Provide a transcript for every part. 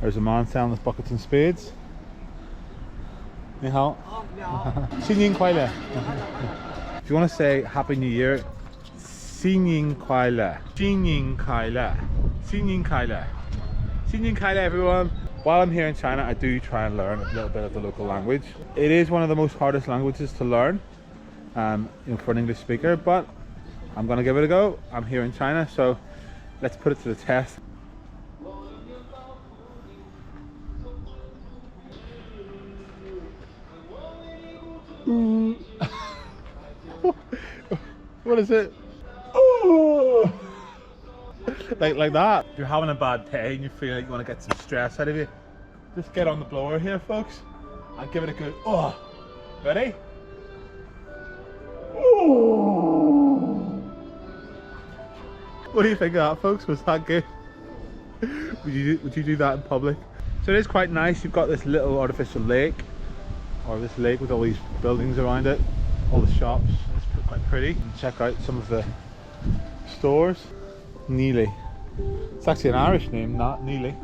There's a man selling his buckets and spades. 你好. 新年快乐. If you want to say Happy New Year, 新年快乐. 新年快乐. 新年快乐. 新年快乐, everyone. While I'm here in China, I do try and learn a little bit of the local language. It is one of the most hardest languages to learn, for an English speaker, but I'm gonna give it a go. I'm here in China, so let's put it to the test. What is it? Oh! like that. If you're having a bad day and you feel like you want to get some stress out of you, just get on the blower here, folks, and give it a good oh. Ready? Oh! What do you think of that, folks? Was that good? Would you do that in public? So it is quite nice. You've got this little artificial lake, or this lake with all these buildings around it, all the shops. It's quite pretty. And check out some of the stores. Neely. It's actually an Irish name, not Neely.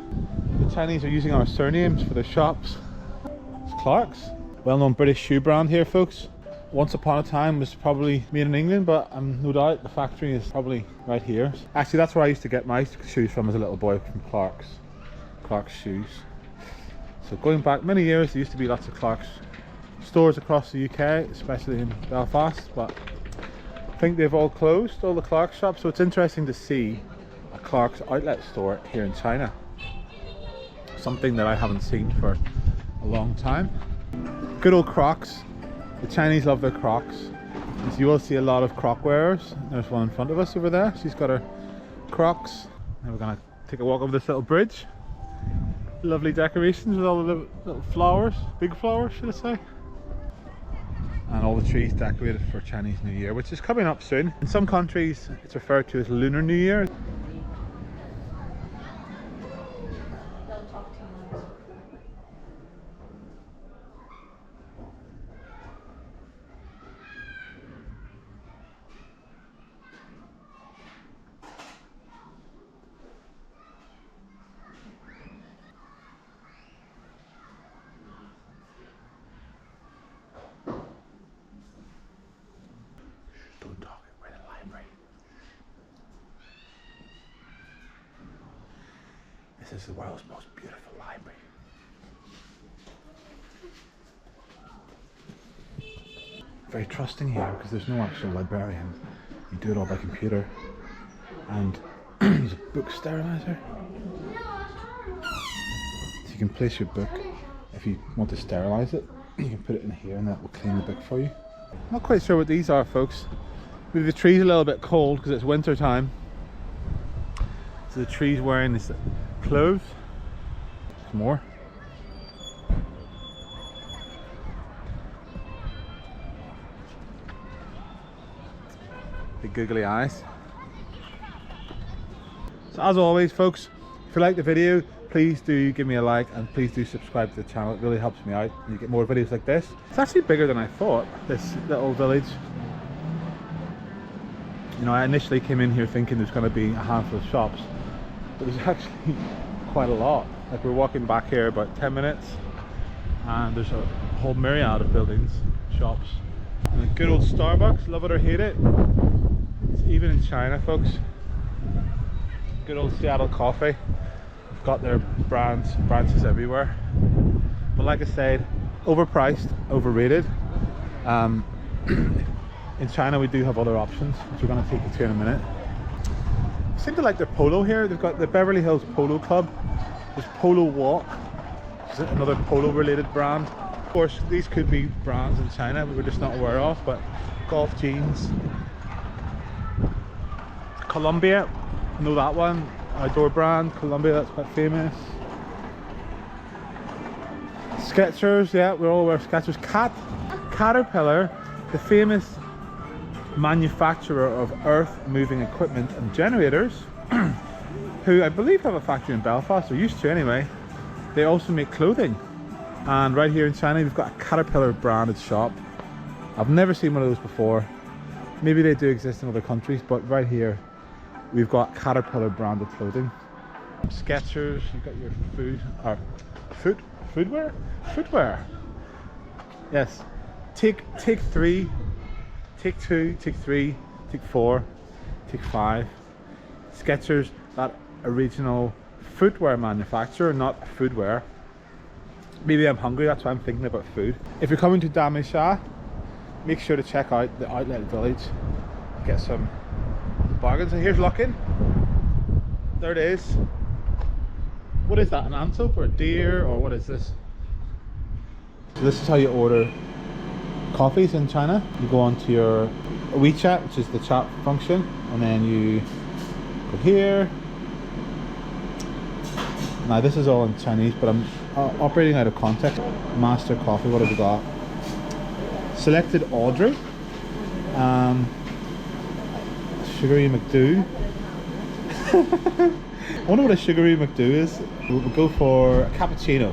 The Chinese are using our surnames for their shops. It's Clark's. Well-known British shoe brand here, folks. Once upon a time was probably made in England, but no doubt the factory is probably right here. Actually, that's where I used to get my shoes from as a little boy, from Clark's shoes. So going back many years, there used to be lots of Clark's stores across the UK, especially in Belfast, but I think they've all closed, all the Clark's shops. So it's interesting to see a Clark's outlet store here in China. Something that I haven't seen for a long time. Good old Crocs. The Chinese love their Crocs. So you will see a lot of Croc wearers. There's one in front of us over there. She's got her Crocs. And we're gonna take a walk over this little bridge. Lovely decorations with all the little flowers, big flowers should I say. And all the trees decorated for Chinese New Year, which is coming up soon. In some countries it's referred to as Lunar New Year. Don't talk, we're in a library. This is the world's most beautiful library. Very trusting here because there's no actual librarian. You do it all by computer. And there's a book sterilizer. So you can place your book. If you want to sterilize it, you can put it in here and that will clean the book for you. Not quite sure what these are, folks. Maybe the tree's a little bit cold because it's winter time. So the tree's wearing this clothes. Some more. Big googly eyes. So as always, folks, if you like the video, please do give me a like and please do subscribe to the channel. It really helps me out and you get more videos like this. It's actually bigger than I thought, this little village. You know, I initially came in here thinking there's going to be a handful of shops, but there's actually quite a lot. Like we're walking back here about 10 minutes and there's a whole myriad of buildings, shops. And a good old Starbucks, love it or hate it. It's even in China, folks. Good old Seattle coffee. They've got their branches everywhere. But like I said, overpriced, overrated. In China we do have other options, which we're going to take you to in a minute. I seem to like their polo here. They've got the Beverly Hills Polo Club. There's Polo Walk, which is another polo related brand. Of course, these could be brands in China we're just not aware of, but golf jeans. Columbia, I know that one. Outdoor brand, Columbia, that's quite famous. Skechers, yeah, we're all aware of Skechers. Caterpillar, the famous manufacturer of earth moving equipment and generators, who I believe have a factory in Belfast, or used to anyway. They also make clothing, and right here in China we've got a Caterpillar branded shop. I've never seen one of those before. Maybe they do exist in other countries, but right here we've got Caterpillar branded clothing. Skechers, you've got your food, or footwear. Yes, take 3, take 2, take 3, take 4, take 5. Skechers, that original footwear manufacturer, not foodwear. Maybe I'm hungry, that's why I'm thinking about food. If you're coming to Dameisha, make sure to check out the outlet village. Get some bargains. And here's Luckin. There it is. What is that, an antelope or a deer, or what is this? So this is how you order coffees in China. You go onto your WeChat, which is the chat function, and then you go here. Now this is all in Chinese, but I'm operating out of context. Master coffee, what have we got? Selected Audrey. Sugary McDo. I wonder what a sugary McDo is. We'll go for a cappuccino,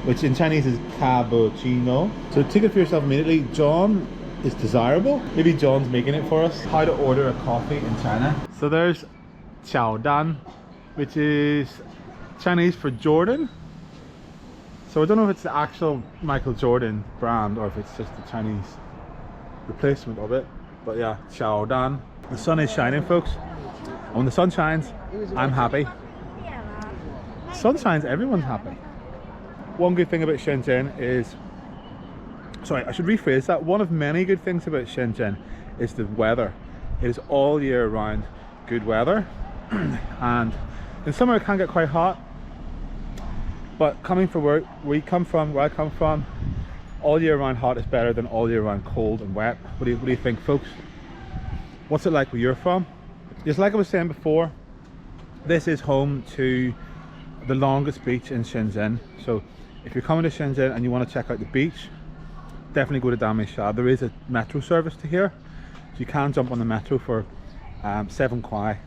which in Chinese is cappuccino. So take it for yourself immediately. John is desirable. Maybe John's making it for us. How to order a coffee in China. So there's Chao Dan, which is Chinese for Jordan. So I don't know if it's the actual Michael Jordan brand or if it's just the Chinese replacement of it. But yeah, Chao Dan. The sun is shining, folks. And when the sun shines, I'm happy. Sun shines, everyone's happy. One good thing about Shenzhen is, sorry, I should rephrase that. One of many good things about Shenzhen is the weather. It is all year round good weather. And in summer it can get quite hot. But coming from where I come from, all year round hot is better than all year round cold and wet. What do you think, folks? What's it like where you're from? Just like I was saying before, this is home to the longest beach in Shenzhen. So if you're coming to Shenzhen and you want to check out the beach, definitely go to Dameisha. There is a metro service to here, so you can jump on the metro for 7 kwai.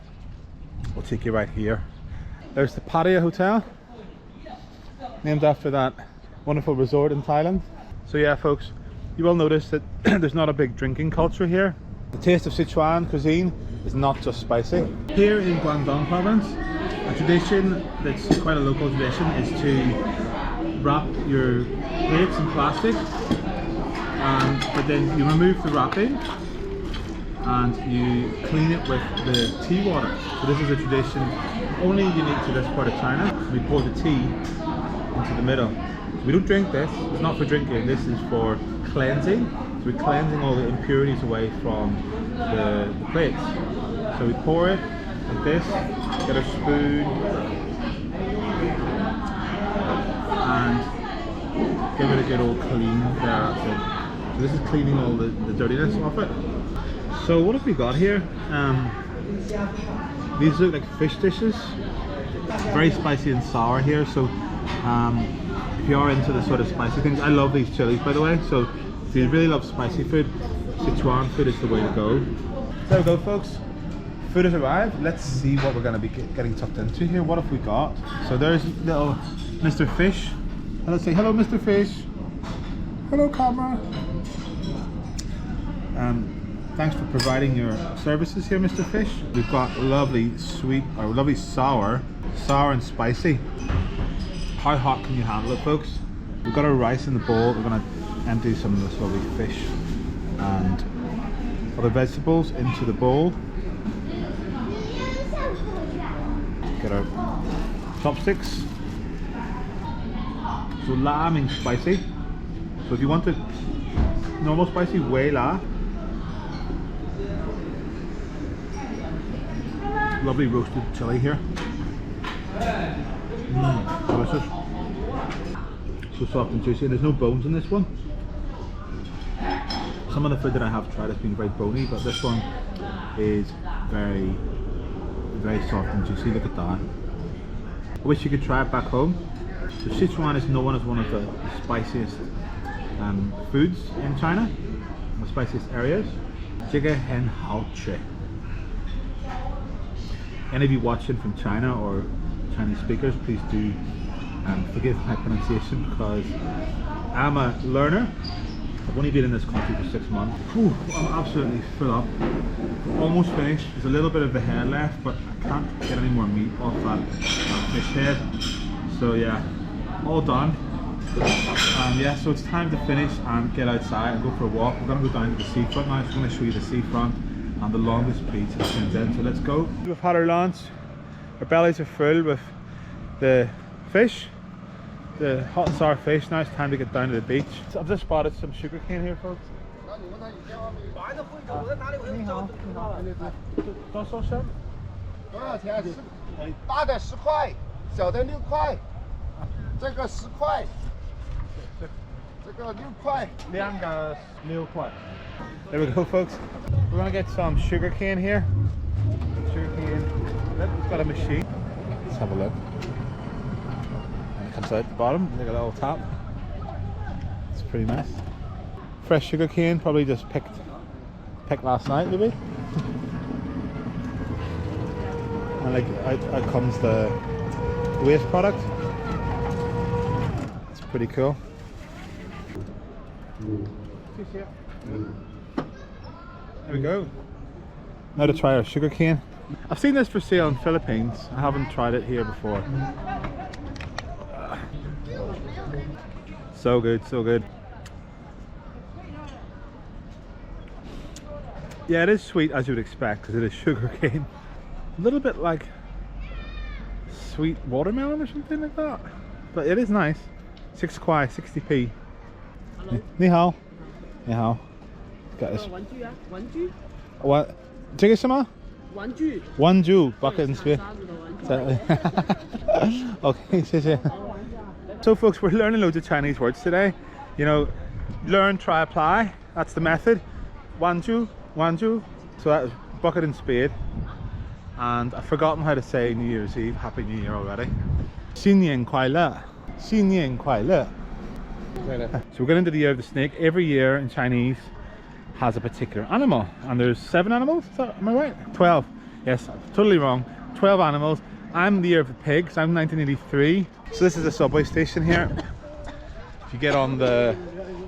We'll take you right here. There's the Pattaya Hotel, named after that wonderful resort in Thailand. So yeah, folks, you will notice that there's not a big drinking culture here. The taste of Sichuan cuisine is not just spicy. Here in Guangdong province, a tradition that's quite a local tradition is to wrap your plates in plastic, but then you remove the wrapping and you clean it with the tea water. So this is a tradition only unique to this part of China. We pour the tea into the middle. We don't drink this, it's not for drinking, this is for cleansing. So we're cleansing all the impurities away from the plates. So we pour it like this, get a spoon, and give it a good old clean there. That's it. So this is cleaning all the dirtiness off it. So what have we got here? These look like fish dishes. Very spicy and sour here. So if you are into the sort of spicy things, I love these chilies, by the way. So if you really love spicy food, Sichuan food is the way to go. There we go, folks. Food has arrived. Let's see what we're going to be getting tucked into here. What have we got? So there's little Mr. Fish. And let's say hello, Mr. Fish. Hello, camera. Thanks for providing your services here, Mr. Fish. We've got lovely sweet, or lovely sour and spicy. How hot can you handle it, folks? We've got our rice in the bowl. We're going to empty some of this lovely fish and other vegetables into the bowl. Get our chopsticks. So lamb and spicy. So if you want it normal spicy, way la. Lovely roasted chili here. Delicious. So soft and juicy, and there's no bones in this one. Some of the food that I have tried has been very bony, but this one is very, very soft and juicy. Look at that. I wish you could try it back home. So Sichuan is known as one of the spiciest foods in China, the spiciest areas. Jigga hen hao che. Any of you watching from China or Chinese speakers, please do forgive my pronunciation, because I'm a learner I've only been in this country for 6 months. Whew, I'm absolutely full up. Almost finished. There's a little bit of the head left, but I can't get any more meat off that fish head. So yeah, all done. Yeah, so it's time to finish and get outside and go for a walk. We're going to go down to the seafront now. So I'm going to show you the seafront and the longest beach in Shenzhen. So let's go. We've had our lunch. Our bellies are full with the fish, the hot and sour fish. Now it's time to get down to the beach. So I've just spotted some sugarcane here, folks. There we go, folks. We're gonna get some sugarcane here. Sugarcane. It's got a machine. Let's have a look. And it comes out the bottom. Look at a little tap. It's pretty nice. Fresh sugarcane, probably just picked last night, maybe. And like out comes the waste product. It's pretty cool. There we go. Now to try our sugar cane. I've seen this for sale in the Philippines. I haven't tried it here before. So good, so good. Yeah, it is sweet as you would expect because it is sugar cane. A little bit like sweet watermelon or something like that. But it is nice. 6 kwai, 60p. Hello. Ni hao. Ni hao. Got this. 玩具啊，玩具， What? 这个什么？ 玩具， Wanju bucket and 对 spear. 沙子的玩具。 Okay, 谢谢. So folks, we're learning loads of Chinese words today. You know, learn, try, apply. That's the method. Wanju, Wanju. So that was bucket and spade. And I've forgotten how to say New Year's Eve. Happy New Year already. 新年快乐. 新年快乐. So we're getting into the year of the snake. Every year in Chinese has a particular animal, and there's 7 animals. Is that, am I right? 12. Yes, totally wrong. 12 animals. I'm the year of the pig, so I'm 1983. So this is a subway station here. If you get on the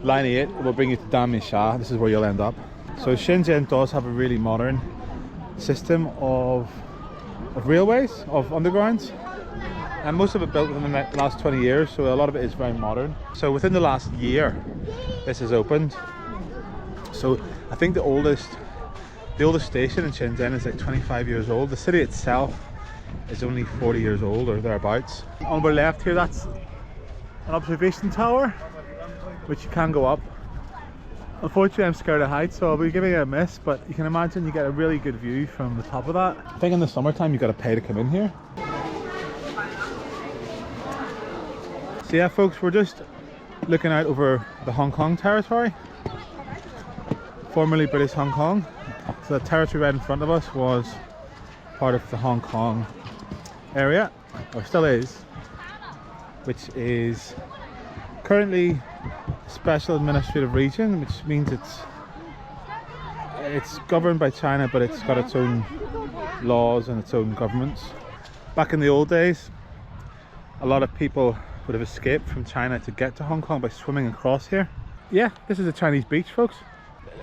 line 8, it will bring you to Dameisha. This is where you'll end up. So Shenzhen does have a really modern system of railways, of undergrounds. And most of it built within the last 20 years, so a lot of it is very modern. So within the last year, this has opened. So I think the oldest station in Shenzhen is like 25 years old. The city itself is only 40 years old or thereabouts. On our left here, that's an observation tower, which you can go up. Unfortunately, I'm scared of heights, so I'll be giving it a miss, but you can imagine you get a really good view from the top of that. I think in the summertime, you've got to pay to come in here. So yeah, folks, we're just looking out over the Hong Kong territory, formerly British Hong Kong. So the territory right in front of us was part of the Hong Kong area, or still is, which is currently special administrative region, which means it's governed by China, but it's got its own laws and its own governments. Back in the old days, a lot of people would have escaped from China to get to Hong Kong by swimming across here. Yeah, this is a Chinese beach, folks.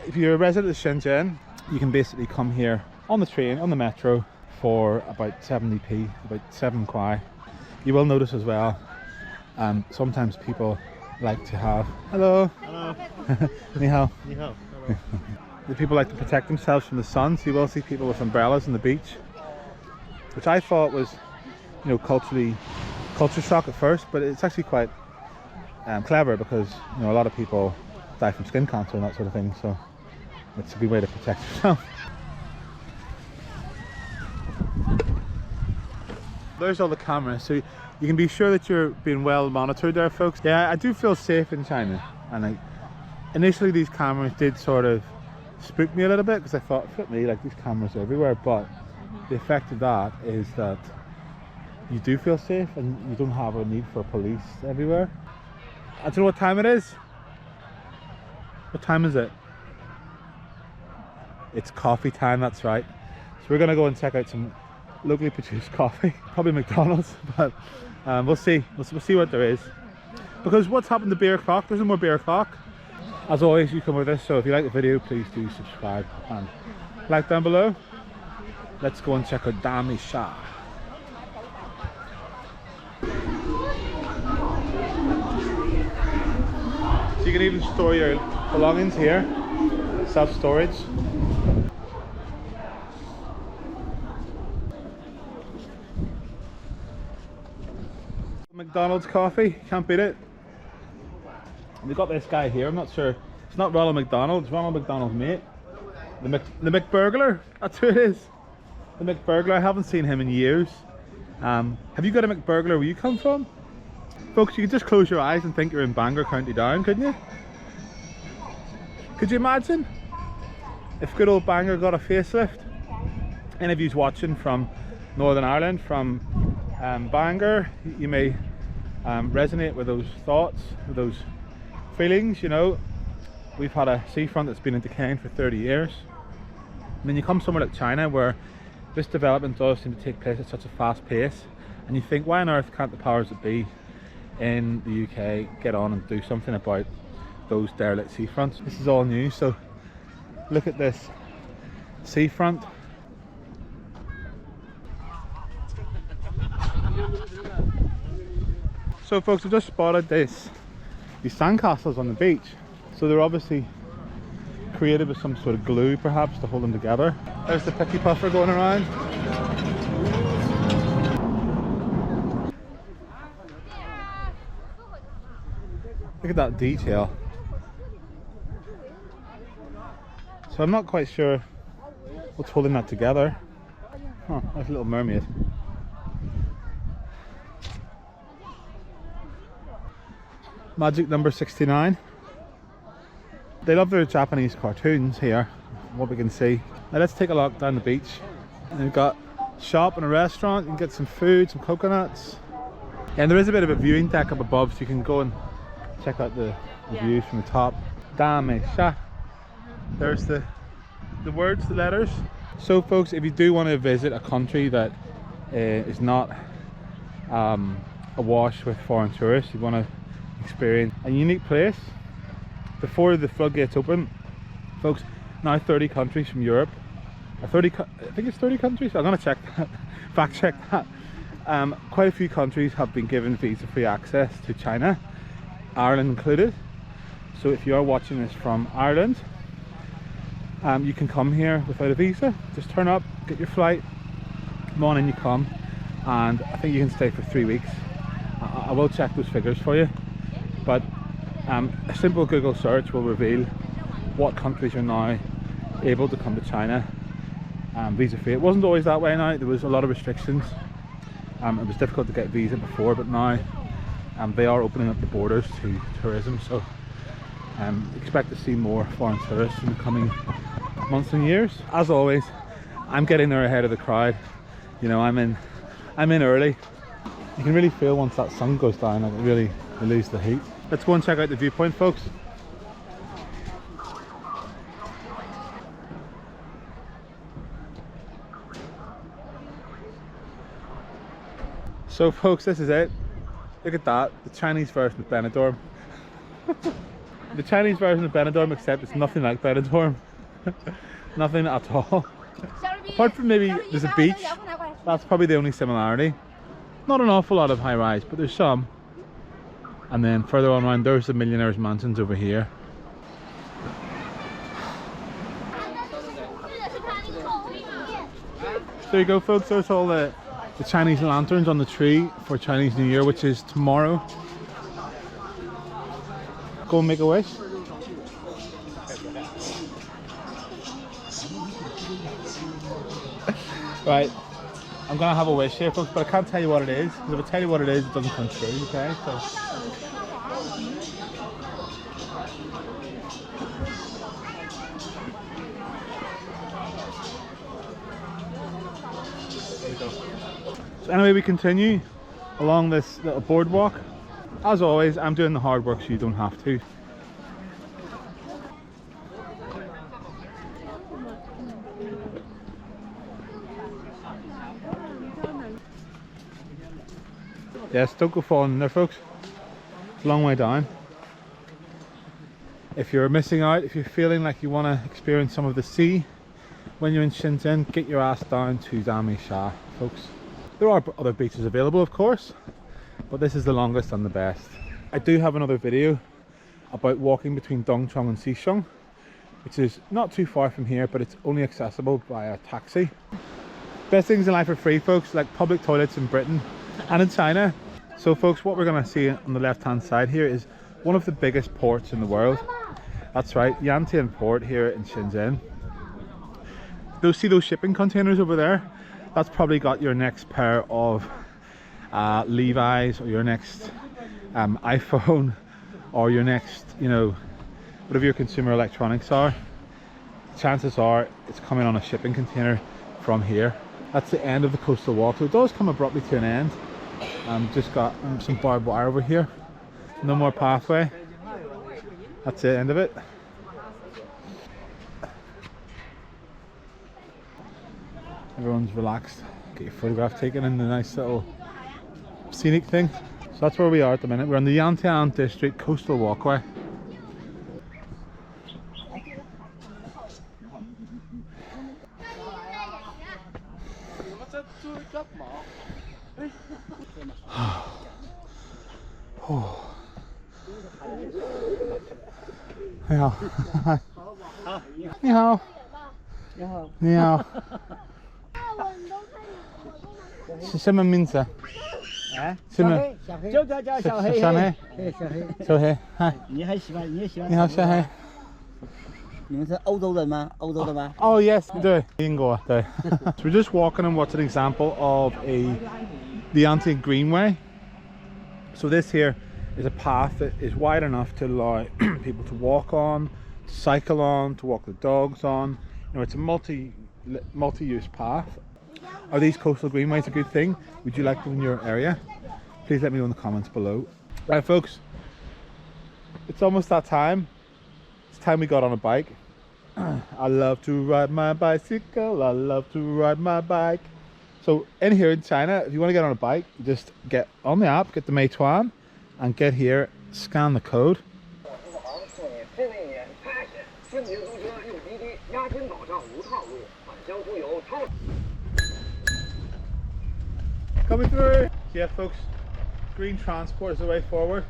If you're a resident of Shenzhen, you can basically come here on the train, on the metro, for about 70p, about 7 kwai. You will notice as well, sometimes people like to have, hello. Hello. Ni hao. Ni hao. The people like to protect themselves from the sun, so you will see people with umbrellas on the beach, which I thought was, you know, culture shock at first, but it's actually quite clever because, you know, a lot of people die from skin cancer and that sort of thing, so it's a good way to protect yourself. There's all the cameras, so you can be sure that you're being well monitored there, folks. Yeah, I do feel safe in China, and initially these cameras did sort of spook me a little bit because I thought, flip me, like these cameras are everywhere, but the effect of that is that you do feel safe and you don't have a need for police everywhere. I don't know what time it is. What time is it? It's coffee time, that's right. So we're gonna go and check out some locally produced coffee, probably McDonald's, but we'll see. We'll see what there is. Because what's happened to beer o'clock? There's no more beer o'clock. As always, you come with us, so if you like the video, please do subscribe and like down below. Let's go and check out Dameisha. So you can even store your belongings here, self-storage. McDonald's coffee, can't beat it. We've got this guy here, I'm not sure, it's not Ronald McDonald, it's Ronald McDonald's mate. The McBurglar, that's who it is. The McBurglar, I haven't seen him in years. Have you got a McBurglar where you come from? Folks, you could just close your eyes and think you're in Bangor, County Down, couldn't you? Could you imagine if good old Bangor got a facelift? Any of you watching from Northern Ireland, from Bangor, you may resonate with those thoughts, with those feelings. You know, we've had a seafront that's been in decline for 30 years. And then you come somewhere like China where this development does seem to take place at such a fast pace, and you think, why on earth can't the powers that be in the UK get on and do something about those derelict seafronts? This is all new, so look at this seafront. So folks, I've just spotted these sandcastles on the beach. So they're obviously created with some sort of glue perhaps to hold them together. There's the picky puffer going around. Look at that detail. So I'm not quite sure what's holding that together. Oh, there's a little mermaid. Magic number 69. They love their Japanese cartoons here, what we can see. Now let's take a look down the beach. And we've got a shop and a restaurant. You can get some food, some coconuts. Yeah, and there is a bit of a viewing deck up above, so you can go and check out the views from the top. Dameisha. There's the words, the letters. So folks, if you do want to visit a country that is not awash with foreign tourists, you want to experience a unique place, before the floodgates open, folks, now 30 countries from Europe, I think it's 30 countries, I'm going to check that, fact check that. Quite a few countries have been given visa-free access to China, Ireland included. So if you are watching this from Ireland, you can come here without a visa. Just turn up, get your flight, come on in, you come, and I think you can stay for 3 weeks. I will check those figures for you, but a simple Google search will reveal what countries are now able to come to China visa free. It wasn't always that way now, there was a lot of restrictions. It was difficult to get a visa before, but now they are opening up the borders to tourism, so expect to see more foreign tourists in the coming months and years. As always, I'm getting there ahead of the crowd. You know, I'm in early. You can really feel once that sun goes down, like it really relieves the heat. Let's go and check out the viewpoint, folks. So folks, this is it. Look at that, the Chinese version of Benidorm. The Chinese version of Benidorm, except it's nothing like Benidorm. Nothing at all. Apart from maybe there's a beach, that's probably the only similarity. Not an awful lot of high rise, but there's some. And then further on around, there's the millionaires' mansions over here. So there you go, folks, there's all the Chinese lanterns on the tree for Chinese New Year, which is tomorrow. Go and make a wish. Right, I'm gonna have a wish here, folks, but I can't tell you what it is, because if I tell you what it is, it doesn't come true, okay? So anyway, we continue along this little boardwalk. As always, I'm doing the hard work so you don't have to. Yes, don't go falling in there, folks. It's a long way down. If you're missing out, if you're feeling like you want to experience some of the sea when you're in Shenzhen, get your ass down to Dameisha, folks. There are other beaches available, of course, but this is the longest and the best. I do have another video about walking between Dongchong and Xishong, which is not too far from here, but it's only accessible by a taxi. Best things in life are free, folks, like public toilets in Britain and in China. So folks, what we're going to see on the left hand side here is one of the biggest ports in the world. That's right, Yantian port here in Shenzhen. See those shipping containers over there? That's probably got your next pair of Levi's, or your next iPhone, or your next, you know, whatever your consumer electronics are. Chances are it's coming on a shipping container from here. That's the end of the coastal walk. So it does come abruptly to an end. Just got some barbed wire over here. No more pathway. That's the end of it. Everyone's relaxed. Get your photograph taken in the nice little scenic thing. So that's where we are at the minute. We're on the Yantian District coastal walkway. Ni hao. Ni hao. Ni hao. 是什么名字？哎，什么？小黑，就叫小黑，小黑，小黑，小黑，嗨，你也喜欢？你好，小黑。你们是欧洲人吗？欧洲的吗？ Oh yes, 对，英国，对。So we're just walking on what's an example of the Yantian Greenway. So this here is a path that is wide enough to allow people to walk on, to cycle on, to walk the dogs on. You know, it's a multi-use path. Are these coastal greenways a good thing? Would you like them in your area? Please let me know in the comments below. Right folks, it's almost that time. It's time we got on a bike. I love to ride my bicycle, I love to ride my bike. So in here in China, if you want to get on a bike, just get on the app, get the Meituan, and get here, scan the code. Coming through! Yeah folks, green transport is the way forward.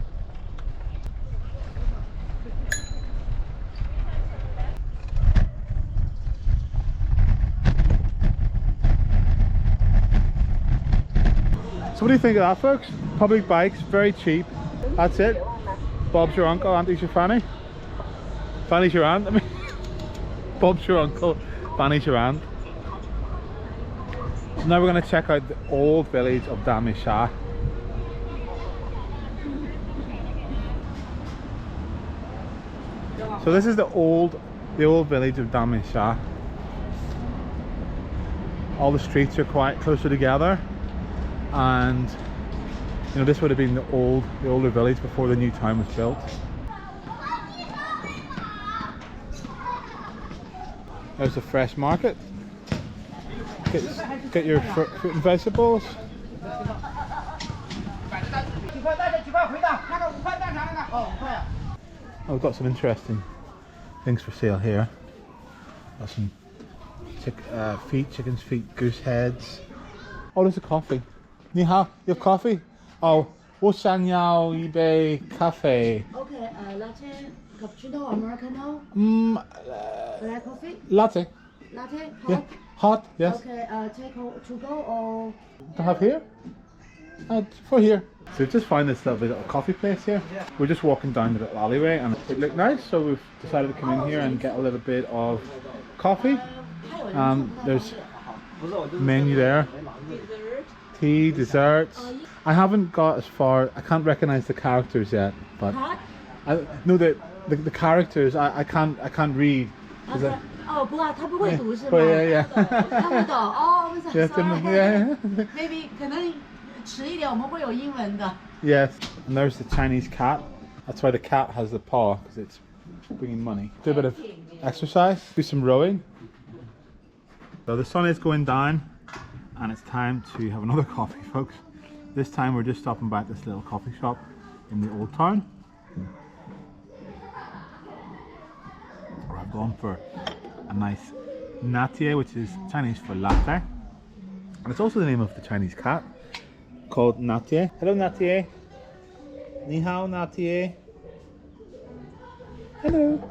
So what do you think of that folks? Public bikes, very cheap. That's it. Bob's your uncle, Auntie's your Fanny. Fanny's your aunt, I mean. Bob's your uncle, Fanny's your aunt. So now we're going to check out the old village of Dameisha. So this is the old village of Dameisha. All the streets are quite closer together, and you know, this would have been the older village before the new town was built. There's the fresh market. Get your fruit and vegetables. Oh, we've got some interesting things for sale here. Got some chicken's feet, goose heads. Oh, there's a coffee. Ni hao, you have coffee? Oh, 我想要一杯咖啡. Okay, latte, cappuccino, americano. Black coffee. Latte. Latte, hot. Yeah, hot. Yes. Okay, take to go or. To have here? For here. So we've just found this little coffee place here. We're just walking down the little alleyway and it looked nice, so we've decided to come in here and get a little bit of coffee. There's a menu there. Tea, desserts. I haven't got as far, I can't recognize the characters yet, but no, the characters I can't read. Oh, 不啊，他不会读是吗？ Yeah. 看不懂哦，为什么 Yeah.？Maybe 可能迟一点我们会有英文的。 Yes, and there's the Chinese cat. That's why the cat has the paw, because it's bringing money. Do a bit of exercise, do some rowing. So the sun is going down and it's time to have another coffee, folks. This time we're just stopping by at this little coffee shop in the old town. I've gone for a nice natie, which is Chinese for latte. And it's also the name of the Chinese cat called Natie. Hello, Natie. Ni hao, Natie. Hello.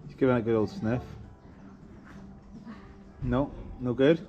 She's giving it a good old sniff. No, no good.